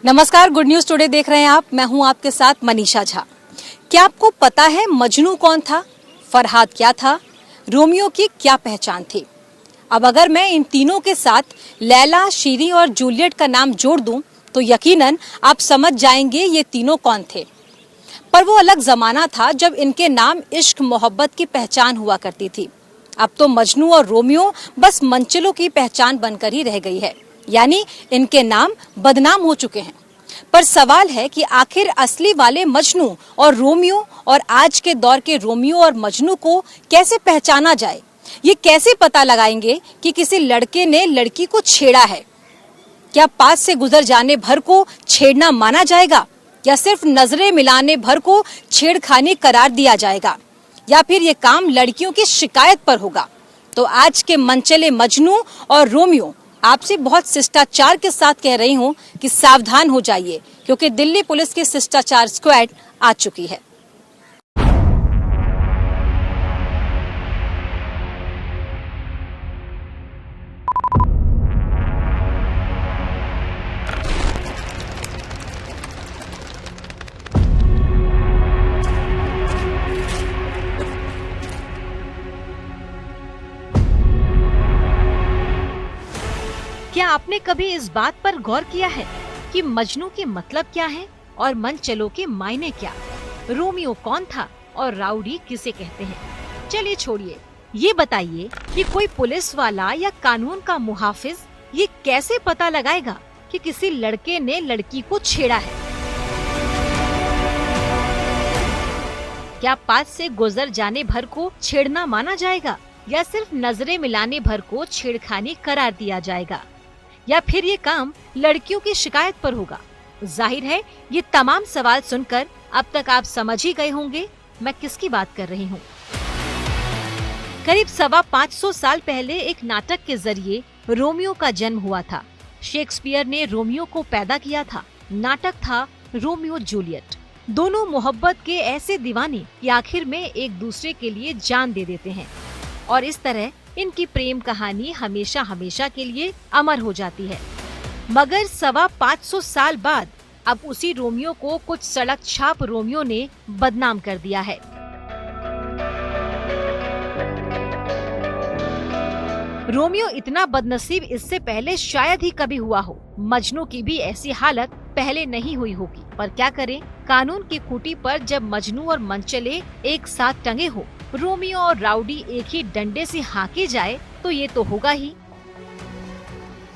नमस्कार, good news today देख रहे हैं आप। मैं हूं आपके साथ मनीषा झा। क्या आपको पता है मजनू कौन था, फरहाद क्या था, रोमियो की क्या पहचान थी? अब अगर मैं इन तीनों के साथ लैला, शीरी और जूलियट का नाम जोड़ दूं तो यकीनन आप समझ जाएंगे ये तीनों कौन थे। पर वो अलग जमाना था जब इनके नाम इश्क मोहब्बत की पहचान हुआ करती थी। अब तो मजनू और रोमियो बस मंचलों की पहचान बनकर ही रह गई है, यानी इनके नाम बदनाम हो चुके हैं। पर सवाल है कि आखिर असली वाले मजनू और रोमियो और आज के दौर के रोमियो और मजनू को कैसे पहचाना जाए? ये कैसे पता लगाएंगे कि किसी लड़के ने लड़की को छेड़ा है? क्या पास से गुजर जाने भर को छेड़ना माना जाएगा, या सिर्फ नजरें मिलाने भर को छेड़खानी करार दिया जाएगा, या फिर ये काम लड़कियों की शिकायत पर होगा? तो आज के मनचले मजनू और रोमियो आपसे बहुत शिष्टाचार के साथ कह रही हूँ कि सावधान हो जाइए, क्योंकि दिल्ली पुलिस की शिष्टाचार स्क्वाड आ चुकी है। क्या आपने कभी इस बात पर गौर किया है कि मजनू के मतलब क्या है और मनचलों के मायने क्या? रोमियो कौन था और राउडी किसे कहते हैं? चलिए छोड़िए, ये बताइए कि कोई पुलिस वाला या कानून का मुहाफिज ये कैसे पता लगाएगा कि किसी लड़के ने लड़की को छेड़ा है? क्या पास से गुजर जाने भर को छेड़ना माना जाएगा, या सिर्फ नजरें मिलाने भर को छेड़खानी करार दिया जाएगा, या फिर ये काम लड़कियों की शिकायत पर होगा? जाहिर है ये तमाम सवाल सुनकर अब तक आप समझ ही गए होंगे मैं किसकी बात कर रही हूँ। करीब 550 साल पहले एक नाटक के जरिए रोमियो का जन्म हुआ था। शेक्सपियर ने रोमियो को पैदा किया था। नाटक था रोमियो जूलियट। दोनों मोहब्बत के ऐसे दीवाने कि आखिर में एक दूसरे के लिए जान दे देते हैं, और इस तरह इनकी प्रेम कहानी हमेशा हमेशा के लिए अमर हो जाती है। मगर 550 साल बाद अब उसी रोमियो को कुछ सड़क छाप रोमियो ने बदनाम कर दिया है। रोमियो इतना बदनसीब इससे पहले शायद ही कभी हुआ हो। मजनू की भी ऐसी हालत पहले नहीं हुई होगी, पर क्या करें, कानून की खूंटी पर जब मजनू और मनचले एक साथ टंगे हो, रोमियो और राउडी एक ही डंडे से हाँके जाए तो ये तो होगा ही।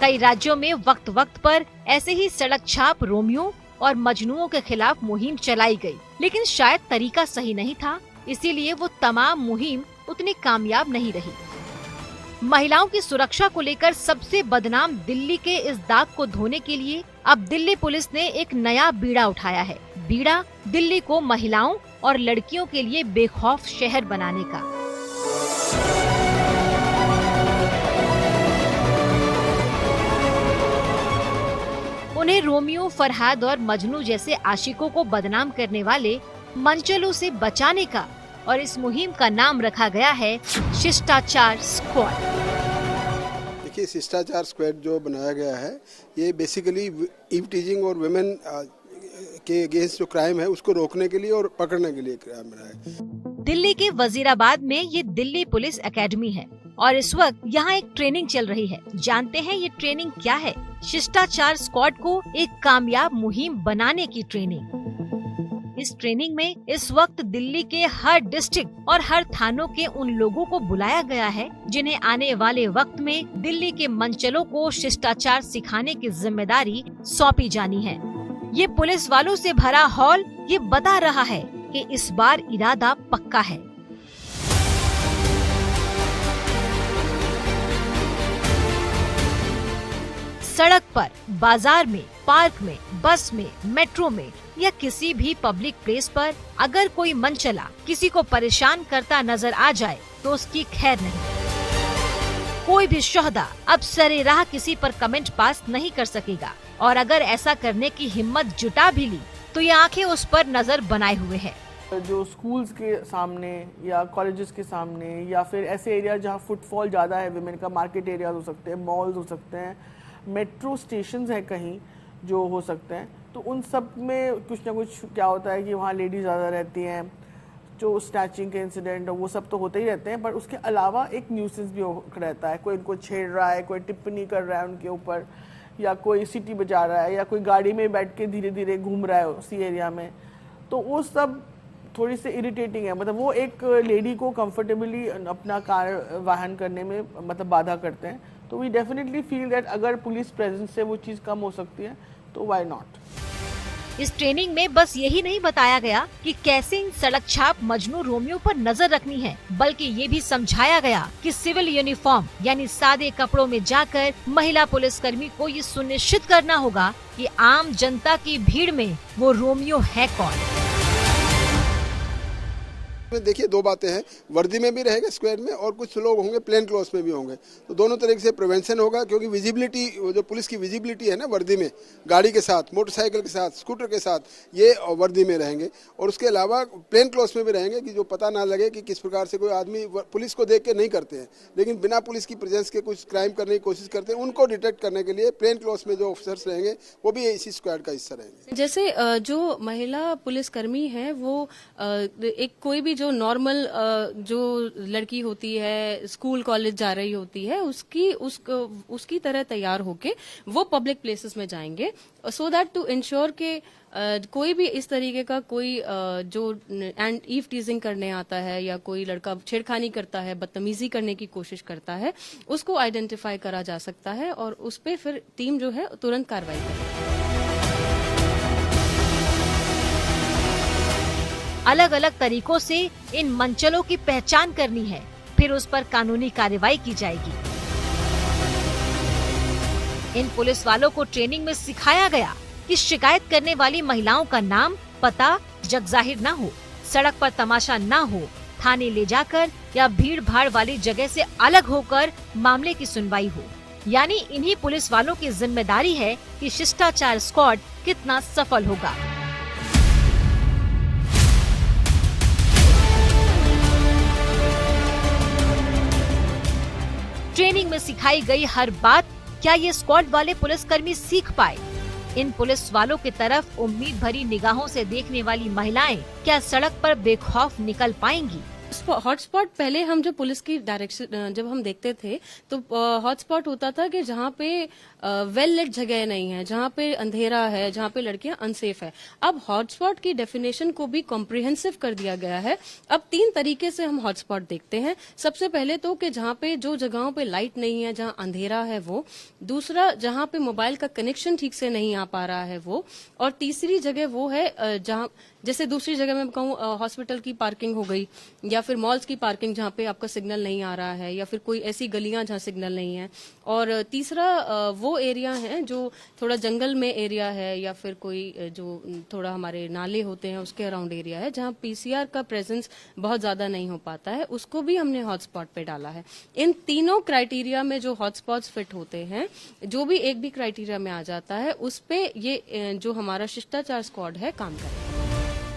कई राज्यों में वक्त वक्त पर ऐसे ही सड़क छाप रोमियो और मजनुओं के खिलाफ मुहिम चलाई गई, लेकिन शायद तरीका सही नहीं था, इसीलिए वो तमाम मुहिम उतनी कामयाब नहीं रही। महिलाओं की सुरक्षा को लेकर सबसे बदनाम दिल्ली के इस दाग को धोने के लिए अब दिल्ली पुलिस ने एक नया बीड़ा उठाया है। बीड़ा दिल्ली को महिलाओं और लड़कियों के लिए बेखौफ शहर बनाने का। उन्हें रोमियो, फरहाद और मजनू जैसे आशिकों को बदनाम करने वाले मंचलों से बचाने का, और इस मुहिम का नाम रखा गया है शिष्टाचार स्क्वाड। देखिए, शिष्टाचार स्क्वाड जो बनाया गया है, ये बेसिकली ईव टीजिंग और वुमेन के अगेंस्ट जो क्राइम है उसको रोकने के लिए और पकड़ने के लिए क्राइम बनाया है। दिल्ली के वजीराबाद में ये दिल्ली पुलिस एकेडमी है, और इस वक्त यहाँ एक ट्रेनिंग चल रही है। जानते हैं ये ट्रेनिंग क्या है? शिष्टाचार स्क्वाड को एक कामयाब मुहिम बनाने की ट्रेनिंग। इस ट्रेनिंग में इस वक्त दिल्ली के हर डिस्ट्रिक्ट और हर थानों के उन लोगों को बुलाया गया है जिन्हें आने वाले वक्त में दिल्ली के मंचलों को शिष्टाचार सिखाने की जिम्मेदारी सौंपी जानी है। ये पुलिस वालों से भरा हॉल ये बता रहा है कि इस बार इरादा पक्का है। सड़क पर, बाजार में, पार्क में, बस में, मेट्रो में या किसी भी पब्लिक प्लेस पर अगर कोई मनचला किसी को परेशान करता नजर आ जाए तो उसकी खैर नहीं। कोई भी शोहदा अब सरेराह किसी पर कमेंट पास नहीं कर सकेगा, और अगर ऐसा करने की हिम्मत जुटा भी ली तो ये आंखें उस पर नजर बनाए हुए है। जो स्कूल्स के सामने या कॉलेजेस के सामने या फिर ऐसे एरिया जहाँ फुटफॉल ज़्यादा है, विमेन का मार्केट एरियाज हो सकते हैं, मॉल्स हो सकते हैं, मेट्रो स्टेशंस हैं कहीं, जो हो सकते हैं। तो उन सब में कुछ ना कुछ क्या होता है कि वहाँ लेडीज़ ज़्यादा रहती हैं, जो स्नैचिंग के इंसिडेंट वो सब तो होते ही रहते हैं, पर उसके अलावा एक न्यूसेंस भी रहता है। कोई उनको छेड़ रहा है, कोई टिप्पणी कर रहा है उनके ऊपर, या कोई सीटी बजा रहा है, या कोई गाड़ी में बैठ के धीरे धीरे घूम रहा है उसी एरिया में। तो वो सब थोड़ी सी इरिटेटिंग है, मतलब वो एक लेडी को कंफर्टेबली अपना कार वाहन करने में मतलब बाधा करते हैं। तो वी डेफिनेटली फील दैट अगर पुलिस प्रेजेंस से वो चीज़ कम हो सकती है तो व्हाई नॉट। इस ट्रेनिंग में बस यही नहीं बताया गया कि कैसे इन सड़क छाप मजनू रोमियो पर नजर रखनी है, बल्कि ये भी समझाया गया कि सिविल यूनिफॉर्म यानी सादे कपड़ों में जाकर महिला पुलिसकर्मी को ये सुनिश्चित करना होगा कि आम जनता की भीड़ में वो रोमियो है कौन। देखिए, दो बातें हैं, वर्दी में भी रहेगा स्क्वाड में, और कुछ लोग होंगे प्लेन क्लॉथ्स में भी होंगे। तो दोनों तरीके से प्रिवेंशन होगा, क्योंकि विजिबिलिटी, जो पुलिस की विजिबिलिटी है ना वर्दी में, गाड़ी के साथ, मोटरसाइकिल के साथ, स्कूटर के साथ, ये वर्दी में रहेंगे। और उसके अलावा प्लेन क्लॉथ्स में भी रहेंगे कि जो पता ना लगे कि किस प्रकार से कोई आदमी पुलिस को देख के नहीं करते हैं, लेकिन बिना पुलिस की प्रेजेंस के कुछ क्राइम करने की कोशिश करते हैं, उनको डिटेक्ट करने के लिए प्लेन क्लॉथ्स में जो ऑफिसर्स रहेंगे वो भी इसी स्क्वाड का हिस्सा रहेंगे। जैसे जो महिला पुलिसकर्मी है वो एक कोई भी जो नॉर्मल जो लड़की होती है, स्कूल कॉलेज जा रही होती है, उसकी तरह तैयार होके वो पब्लिक प्लेसेस में जाएंगे, सो दैट टू इंश्योर के कोई भी इस तरीके का कोई जो एंड ईव टीजिंग करने आता है या कोई लड़का छेड़खानी करता है, बदतमीजी करने की कोशिश करता है, उसको आइडेंटिफाई करा जा सकता है और उस पर फिर टीम जो है तुरंत कार्रवाई करेगी। अलग अलग तरीकों से इन मंचलों की पहचान करनी है, फिर उस पर कानूनी कार्रवाई की जाएगी। इन पुलिस वालों को ट्रेनिंग में सिखाया गया कि शिकायत करने वाली महिलाओं का नाम, पता जगजाहिर न हो, सड़क पर तमाशा न हो, थाने ले जाकर या भीड़ भाड़ वाली जगह से अलग होकर मामले की सुनवाई हो। यानी इन्हीं पुलिस वालों की जिम्मेदारी है कि शिष्टाचार स्क्वाड कितना सफल होगा। ट्रेनिंग में सिखाई गई हर बात क्या ये स्क्वाड वाले पुलिसकर्मी सीख पाए? इन पुलिस वालों की तरफ उम्मीद भरी निगाहों से देखने वाली महिलाएं क्या सड़क पर बेखौफ निकल पाएंगी? हॉटस्पॉट पहले हम जब पुलिस की डायरेक्शन जब हम देखते थे तो हॉटस्पॉट होता था कि जहाँ पे वेल लिट जगह नहीं है, जहाँ पे अंधेरा है, जहाँ पे लड़कियां अनसेफ है। अब हॉटस्पॉट की डेफिनेशन को भी कॉम्प्रिहेंसिव कर दिया गया है। अब 3 तरीके से हम हॉटस्पॉट देखते हैं। सबसे पहले तो कि जहाँ पे जो जगहों पे लाइट नहीं है, जहाँ अंधेरा है वो, दूसरा जहाँ पे मोबाइल का कनेक्शन ठीक से नहीं आ पा रहा है वो, और तीसरी जगह वो है जहाँ, जैसे दूसरी जगह मैं कहूँ हॉस्पिटल की पार्किंग हो गई, या फिर मॉल्स की पार्किंग जहाँ पे आपका सिग्नल नहीं आ रहा है, या फिर कोई ऐसी गलियां जहाँ सिग्नल नहीं है, और तीसरा वो एरिया है जो थोड़ा जंगल में एरिया है, या फिर कोई जो थोड़ा हमारे नाले होते हैं उसके अराउंड एरिया है, जहाँ पीसीआर का प्रेजेंस बहुत ज्यादा नहीं हो पाता है, उसको भी हमने हॉटस्पॉट पे डाला है। इन तीनों क्राइटेरिया में जो हॉटस्पॉट्स फिट होते हैं, जो भी एक भी क्राइटेरिया में आ जाता है, उस पे ये जो हमारा शिष्टाचार स्क्वाड है काम करेगा।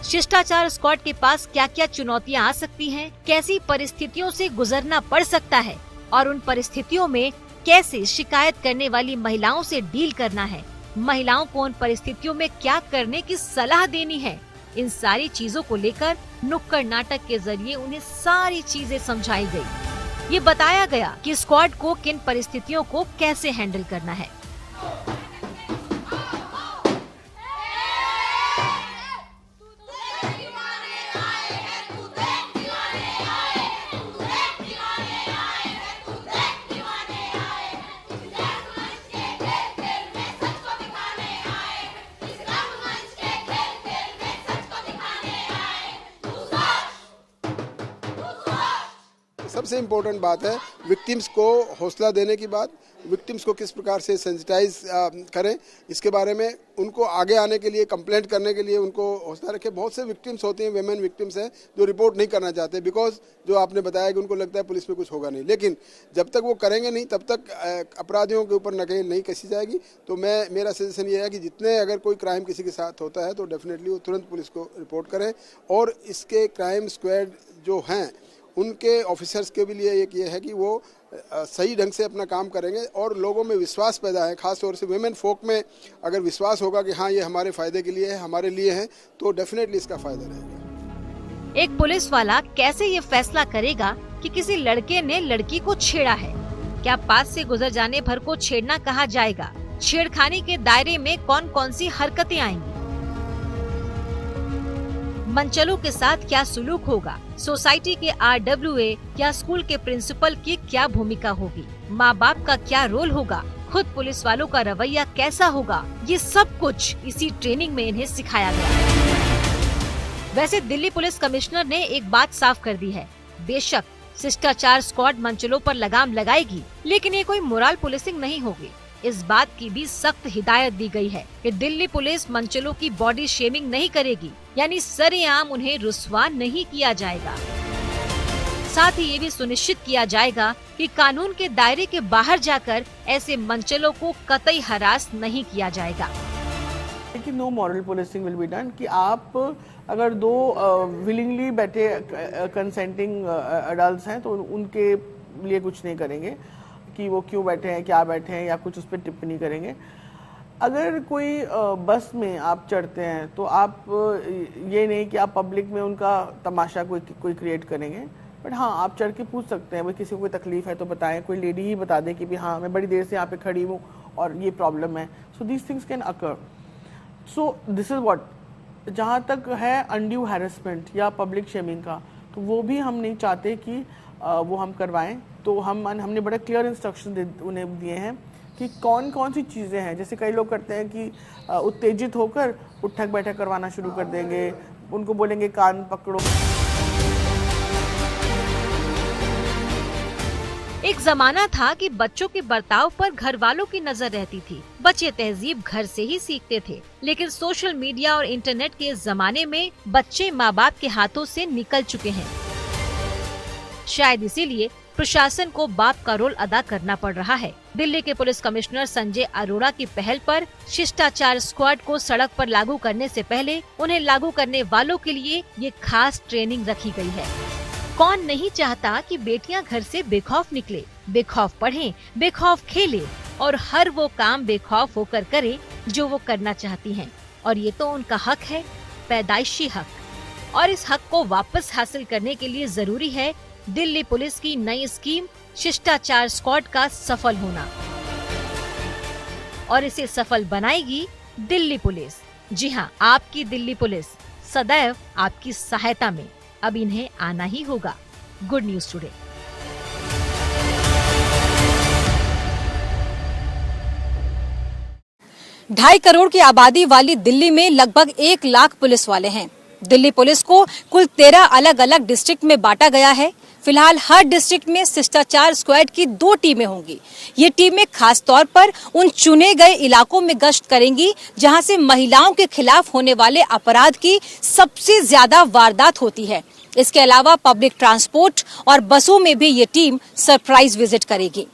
शिष्टाचार स्क्वाड के पास क्या क्या चुनौतियां आ सकती हैं, कैसी परिस्थितियों से गुजरना पड़ सकता है और उन परिस्थितियों में कैसे शिकायत करने वाली महिलाओं से डील करना है, महिलाओं को उन परिस्थितियों में क्या करने की सलाह देनी है, इन सारी चीजों को लेकर नुक्कड़ नाटक के जरिए उन्हें सारी चीजें समझाई गयी। ये बताया गया कि स्क्वाड को किन परिस्थितियों को कैसे हैंडल करना है। सबसे इम्पोर्टेंट बात है विक्टिम्स को हौसला देने की बात, विक्टिम्स को किस प्रकार से सेंसिटाइज करें, इसके बारे में उनको आगे आने के लिए, कंप्लेंट करने के लिए उनको हौसला रखें। बहुत से विक्टिम्स होते हैं, वेमेन विक्टिम्स हैं जो रिपोर्ट नहीं करना चाहते, बिकॉज जो आपने बताया कि उनको लगता है पुलिस में कुछ होगा नहीं, लेकिन जब तक वो करेंगे नहीं तब तक अपराधियों के ऊपर नकेल नहीं कसी जाएगी। तो मेरा सजेशन ये है कि जितने अगर कोई क्राइम किसी के साथ होता है तो डेफिनेटली वो तुरंत पुलिस को रिपोर्ट करें, और इसके क्राइम स्क्वाड जो हैं उनके ऑफिसर्स के भी लिए एक ये है कि वो सही ढंग से अपना काम करेंगे और लोगों में विश्वास पैदा है, खास तौर से वुमेन फोक में अगर विश्वास होगा कि हाँ ये हमारे फायदे के लिए है, हमारे लिए है, तो डेफिनेटली इसका फायदा रहेगा। एक पुलिस वाला कैसे ये फैसला करेगा कि किसी लड़के ने लड़की को छेड़ा है? क्या पास से गुजर जाने भर को छेड़ना कहा जाएगा? छेड़खानी के दायरे में कौन कौन सी हरकतें आएंगी? मनचलों के साथ क्या सुलूक होगा? सोसाइटी के RWA या स्कूल के प्रिंसिपल की क्या भूमिका होगी? माँ बाप का क्या रोल होगा? खुद पुलिस वालों का रवैया कैसा होगा? ये सब कुछ इसी ट्रेनिंग में इन्हें सिखाया गया। वैसे दिल्ली पुलिस कमिश्नर ने एक बात साफ कर दी है, बेशक शिष्टाचार स्क्वाड मनचलों पर लगाम लगाएगी, लेकिन ये कोई मोरल पुलिसिंग नहीं होगी। इस बात की भी सख्त हिदायत दी गई है कि दिल्ली पुलिस मनचलों की बॉडी शेमिंग नहीं करेगी, यानी सरेआम उन्हें रुस्वा नहीं किया जाएगा। साथ ही ये भी सुनिश्चित किया जाएगा कि कानून के दायरे के बाहर जाकर ऐसे मनचलों को कतई हरास नहीं किया जाएगा। लेकिन no moral policing will be done कि आप अगर दो विलिंगली बैठे कंसेंटिंग अडल्ट हैं तो उनके लिए कुछ नहीं करेंगे कि वो क्यों बैठे हैं, क्या बैठे हैं, या कुछ उस पर टिप्पणी करेंगे। अगर कोई बस में आप चढ़ते हैं तो आप ये नहीं कि आप पब्लिक में उनका तमाशा कोई क्रिएट करेंगे, बट हाँ आप चढ़ के पूछ सकते हैं, भाई किसी को कोई तकलीफ है तो बताएं, कोई लेडी ही बता दे कि भी हाँ मैं बड़ी देर से यहाँ पे खड़ी हूँ और ये प्रॉब्लम है। So these things can occur. So this is what, जहाँ तक है अनड्यू हैरेसमेंट या पब्लिक शेमिंग का, तो वो भी हम नहीं चाहते कि वो हम करवाएं। तो हमने बड़ा क्लियर इंस्ट्रक्शन उन्हें दिए हैं कि कौन कौन सी चीज़ें हैं। जैसे कई लोग करते हैं कि उत्तेजित होकर उठक बैठक करवाना शुरू कर देंगे, उनको बोलेंगे कान पकड़ो। एक जमाना था कि बच्चों के बर्ताव पर घर वालों की नजर रहती थी, बच्चे तहजीब घर से ही सीखते थे। लेकिन सोशल मीडिया और इंटरनेट के इस जमाने में बच्चे माँ बाप के हाथों से निकल चुके हैं। शायद इसीलिए प्रशासन को बाप का रोल अदा करना पड़ रहा है। दिल्ली के पुलिस कमिश्नर संजय अरोड़ा की पहल पर शिष्टाचार स्क्वाड को सड़क पर लागू करने से पहले उन्हें लागू करने वालों के लिए ये खास ट्रेनिंग रखी गई है। कौन नहीं चाहता कि बेटियां घर से बेखौफ निकले, बेखौफ पढ़ें, बेखौफ खेले और हर वो काम बेखौफ होकर करे जो वो करना चाहती हैं। और ये तो उनका हक है, पैदाइशी हक। और इस हक को वापस हासिल करने के लिए जरूरी है दिल्ली पुलिस की नई स्कीम शिष्टाचार स्क्वाड का सफल होना। और इसे सफल बनाएगी दिल्ली पुलिस। जी हाँ, आपकी दिल्ली पुलिस सदैव आपकी सहायता में। अब इन्हें आना ही होगा। Good news today. ढाई करोड़ की आबादी वाली दिल्ली में लगभग 1 लाख पुलिस वाले हैं। दिल्ली पुलिस को कुल 13 अलग अलग डिस्ट्रिक्ट में बांटा गया है। फिलहाल हर डिस्ट्रिक्ट में शिष्टाचार स्क्वाड की 2 टीमें होंगी। ये टीमें खास तौर पर उन चुने गए इलाकों में गश्त करेंगी जहां से महिलाओं के खिलाफ होने वाले अपराध की सबसे ज्यादा वारदात होती है। इसके अलावा पब्लिक ट्रांसपोर्ट और बसों में भी ये टीम सरप्राइज विजिट करेगी।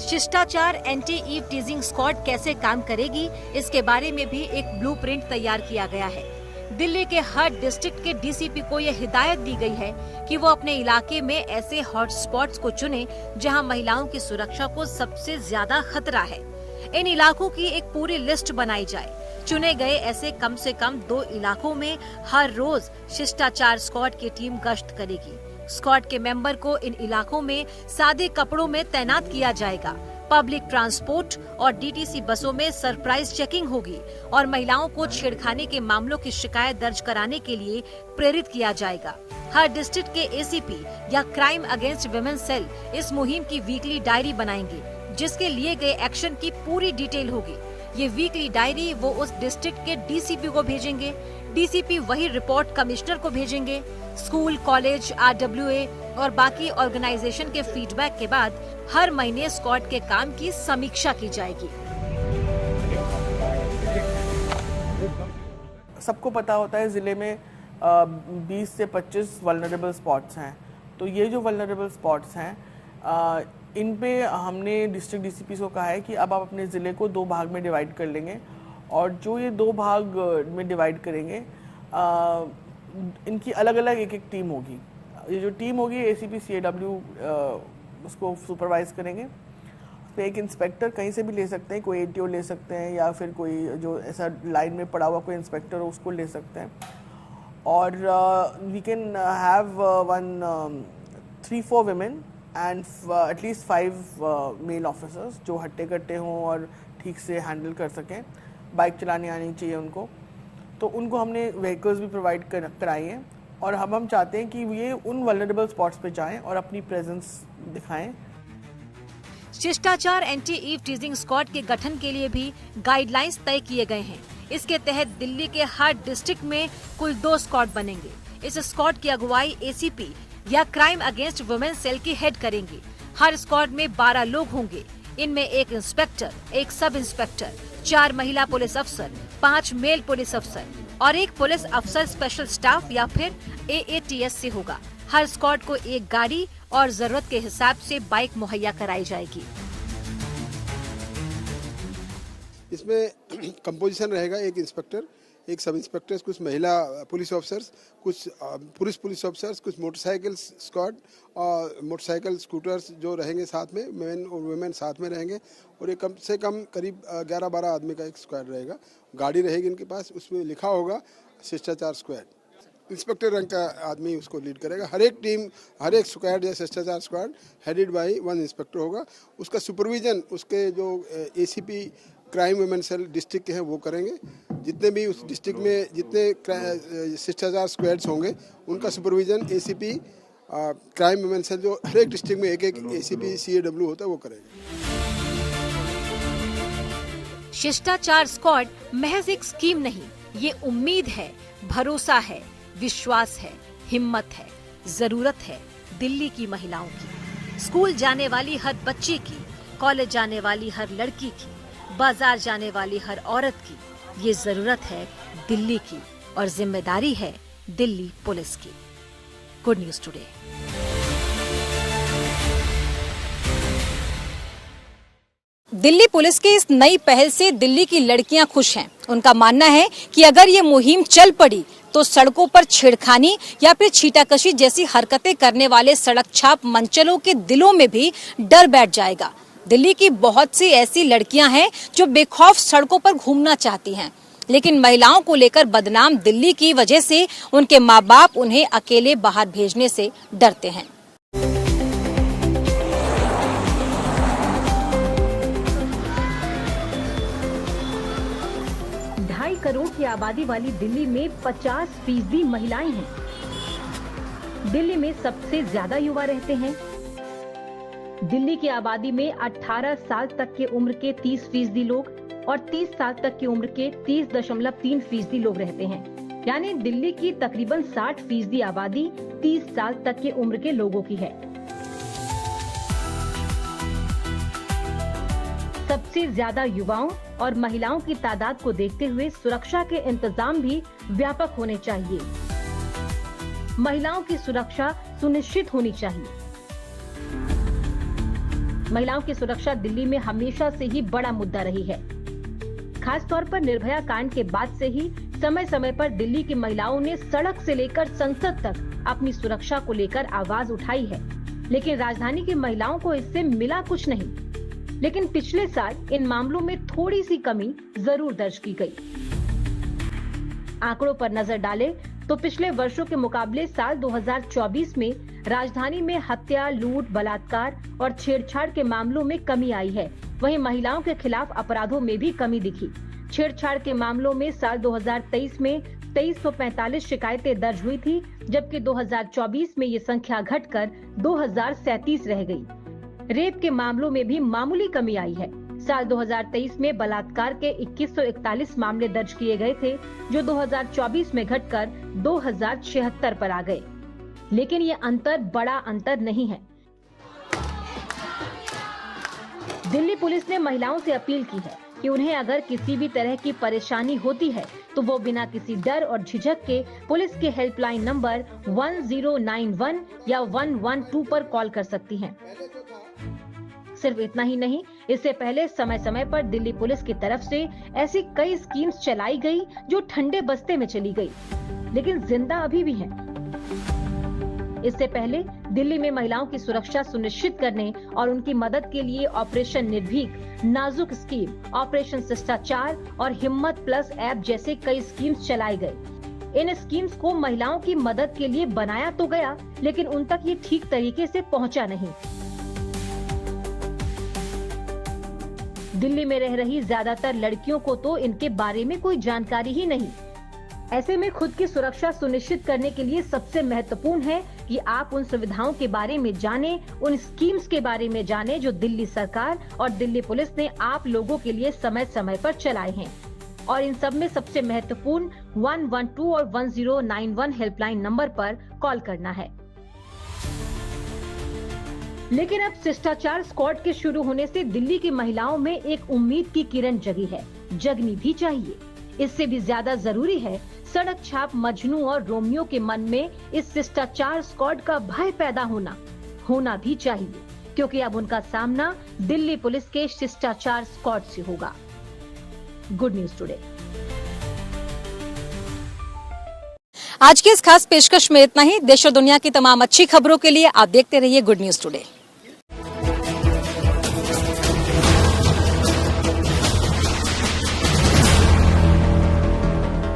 शिष्टाचार एंटी ईव टीजिंग स्क्वाड कैसे काम करेगी, इसके बारे में भी एक ब्लूप्रिंट तैयार किया गया है। दिल्ली के हर डिस्ट्रिक्ट के डीसीपी को यह हिदायत दी गई है कि वो अपने इलाके में ऐसे हॉटस्पॉट्स को चुने जहां महिलाओं की सुरक्षा को सबसे ज्यादा खतरा है। इन इलाकों की एक पूरी लिस्ट बनाई जाए। चुने गए ऐसे कम से कम 2 इलाकों में हर रोज शिष्टाचार स्क्वाड की टीम गश्त करेगी। स्क्वाड के मेंबर को इन इलाकों में सादे कपड़ों में तैनात किया जाएगा। पब्लिक ट्रांसपोर्ट और डीटीसी बसों में सरप्राइज चेकिंग होगी और महिलाओं को छेड़खानी के मामलों की शिकायत दर्ज कराने के लिए प्रेरित किया जाएगा। हर डिस्ट्रिक्ट के एसीपी या क्राइम अगेंस्ट विमेन सेल इस मुहिम की वीकली डायरी बनाएंगे, जिसके लिए गए एक्शन की पूरी डिटेल होगी। ये वीकली डायरी वो उस डिस्ट्रिक्ट के डीसीपी को भेजेंगे। डीसीपी वही रिपोर्ट कमिश्नर को भेजेंगे। स्कूल, कॉलेज, RWA और बाकी ऑर्गेनाइजेशन के फीडबैक के बाद हर महीने स्क्वाड के काम की समीक्षा की जाएगी। सबको पता होता है जिले में 20 से 25 वल्नरेबल स्पॉट्स हैं। तो ये जो वल्नरेबल स्पॉट्स हैं इन पे हमने डिस्ट्रिक्ट DCPs को कहा है कि अब आप अपने ज़िले को 2 भाग में डिवाइड कर लेंगे और जो ये 2 भाग में डिवाइड करेंगे इनकी अलग अलग एक टीम होगी। ये जो टीम होगी ACP CAW उसको सुपरवाइज करेंगे। तो एक इंस्पेक्टर कहीं से भी ले सकते हैं, कोई ATO ले सकते हैं या फिर कोई जो ऐसा लाइन में पड़ा हुआ कोई इंस्पेक्टर हो उसको ले सकते हैं। और we can have 3-4 women and at least 5 male officers जो हट्टे कट्टे हों और ठीक से हैंडल कर सकें। बाइक चलाने आनी चाहिए उनको, तो उनको हमने व्हीकल्स भी प्रोवाइड कराई हैं। और हम चाहते हैं कि ये उन वल्नरेबल स्पॉट्स पे जाएं और अपनी प्रेजेंस दिखाएं। शिष्टाचार एंटी ईव टीजिंग स्क्वाड के गठन के लिए भी गाइडलाइंस तय किए गए हैं। इसके तहत दिल्ली के हर डिस्ट्रिक्ट में कुल 2 स्क्वाड बनेंगे। इस स्क्वाड की अगुवाई ACP या क्राइम अगेंस्ट वुमेन सेल की हेड करेंगी। हर स्क्वाड में 12 लोग होंगे। इनमें 1 इंस्पेक्टर, 1 सब इंस्पेक्टर, 4 महिला पुलिस अफसर, 5 मेल पुलिस अफसर और 1 पुलिस अफसर स्पेशल स्टाफ या फिर AATS से होगा। हर स्क्वाड को 1 गाड़ी और जरूरत के हिसाब से बाइक मुहैया कराई जाएगी। इसमें कंपोजिशन रहेगा 1 इंस्पेक्टर, 1 सब इंस्पेक्टर, कुछ महिला पुलिस ऑफिसर्स, कुछ पुरुष पुलिस ऑफिसर्स, कुछ मोटरसाइकिल स्क्वाड और मोटरसाइकिल स्कूटर्स जो रहेंगे साथ में, मेन और वुमेन साथ में रहेंगे। और ये कम से कम करीब 11-12 आदमी का एक स्क्वाड रहेगा। गाड़ी रहेगी इनके पास, उसमें लिखा होगा शिष्टाचार स्क्वाड। इंस्पेक्टर रैंक का आदमी उसको लीड करेगा। हर एक टीम, हर एक स्क्वाड या शिष्टाचार स्क्वाड हेडेड बाय 1 इंस्पेक्टर होगा। उसका सुपरविजन उसके जो ACP crime women cell district के हैं वो करेंगे। जितने भी उस डिस्ट्रिक्ट में जितने शिष्टाचार स्क्वाड्स होंगे उनका supervision ACP crime women cell जो हर एक डिस्ट्रिक्ट में एक ACP CAW होता है वो करेगा। शिष्टाचार स्क्वाड महज एक स्कीम नहीं, ये उम्मीद है, भरोसा है, विश्वास है, हिम्मत है, जरूरत है दिल्ली की महिलाओं की। स्कूल जाने वाली हर बच्ची की, कॉलेज जाने वाली हर लड़की की, बाजार जाने वाली हर औरत की ये जरूरत है दिल्ली की और जिम्मेदारी है दिल्ली पुलिस की। Good news today. Delhi police की इस नई पहल से दिल्ली की लड़कियां खुश हैं। उनका मानना है कि अगर ये मुहिम चल पड़ी तो सड़कों पर छेड़खानी या फिर छीटाकशी जैसी हरकतें करने वाले सड़क छाप मंचलों के दिलों में भी डर बैठ जाएगा। दिल्ली की बहुत सी ऐसी लड़कियां हैं जो बेखौफ सड़कों पर घूमना चाहती हैं, लेकिन महिलाओं को लेकर बदनाम दिल्ली की वजह से उनके माँ बाप उन्हें अकेले बाहर भेजने से डरते हैं। 2.5 करोड़ की आबादी वाली दिल्ली में 50% महिलाएं हैं। दिल्ली में सबसे ज्यादा युवा रहते हैं। दिल्ली की आबादी में 18 साल तक के उम्र के 30% लोग और 30 साल तक की उम्र के 30.3% लोग रहते हैं। यानी दिल्ली की तकरीबन 60% आबादी 30 साल तक की उम्र के लोगों की है। सबसे ज्यादा युवाओं और महिलाओं की तादाद को देखते हुए सुरक्षा के इंतजाम भी व्यापक होने चाहिए। महिलाओं की सुरक्षा सुनिश्चित होनी चाहिए। महिलाओं की सुरक्षा दिल्ली में हमेशा से ही बड़ा मुद्दा रही है। खास तौर पर निर्भया कांड के बाद से ही समय समय पर दिल्ली की महिलाओं ने सड़क से लेकर संसद तक अपनी सुरक्षा को लेकर आवाज उठाई है, लेकिन राजधानी की महिलाओं को इससे मिला कुछ नहीं। लेकिन पिछले साल इन मामलों में थोड़ी सी कमी जरूर दर्ज की गई। आंकड़ों पर नजर डालें तो पिछले वर्षों के मुकाबले साल 2024 में राजधानी में हत्या, लूट, बलात्कार और छेड़छाड़ के मामलों में कमी आई है। वहीं महिलाओं के खिलाफ अपराधों में भी कमी दिखी। छेड़छाड़ के मामलों में साल 2023 में 2345 शिकायतें दर्ज हुई थी, जबकि 2024 में ये संख्या घटकर 2037 रह गई। रेप के मामलों में भी मामूली कमी आई है। साल 2023 में बलात्कार के 2141 मामले दर्ज किए गए थे, जो 2024 में घटकर 2076 पर आ गए। लेकिन ये अंतर बड़ा अंतर नहीं है। दिल्ली पुलिस ने महिलाओं से अपील की है कि उन्हें अगर किसी भी तरह की परेशानी होती है तो वो बिना किसी डर और झिझक के पुलिस के हेल्पलाइन नंबर 1091 या 112 पर कॉल कर सकती हैं। सिर्फ इतना ही नहीं, इससे पहले समय समय पर दिल्ली पुलिस की तरफ से ऐसी कई स्कीम्स चलाई गई जो ठंडे बस्ते में चली गई, लेकिन जिंदा अभी भी हैं। इससे पहले दिल्ली में महिलाओं की सुरक्षा सुनिश्चित करने और उनकी मदद के लिए ऑपरेशन निर्भीक, नाजुक स्कीम, ऑपरेशन शिष्टाचार और हिम्मत प्लस ऐप जैसे कई स्कीम्स चलाए गए। इन स्कीम्स को महिलाओं की मदद के लिए बनाया तो गया, लेकिन उन तक ये ठीक तरीके से पहुंचा नहीं। दिल्ली में रह रही ज्यादातर लड़कियों को तो इनके बारे में कोई जानकारी ही नहीं। ऐसे में खुद की सुरक्षा सुनिश्चित करने के लिए सबसे महत्वपूर्ण है कि आप उन सुविधाओं के बारे में जानें, उन स्कीम्स के बारे में जानें जो दिल्ली सरकार और दिल्ली पुलिस ने आप लोगों के लिए समय समय पर चलाए हैं। और इन सब में सबसे महत्वपूर्ण 112 और 1091 हेल्पलाइन नंबर पर कॉल करना है। लेकिन अब शिष्टाचार स्क्वाड के शुरू होने से दिल्ली की महिलाओं में एक उम्मीद की किरण जगी है, जगनी भी चाहिए। इससे भी ज्यादा जरूरी है सड़क छाप मजनू और रोमियो के मन में इस शिष्टाचार स्क्वाड का भय पैदा होना भी चाहिए, क्योंकि अब उनका सामना दिल्ली पुलिस के शिष्टाचार स्क्वाड से होगा। Good news today. आज की इस खास पेशकश में इतना ही। देश और दुनिया की तमाम अच्छी खबरों के लिए आप देखते रहिए गुड न्यूज टुडे।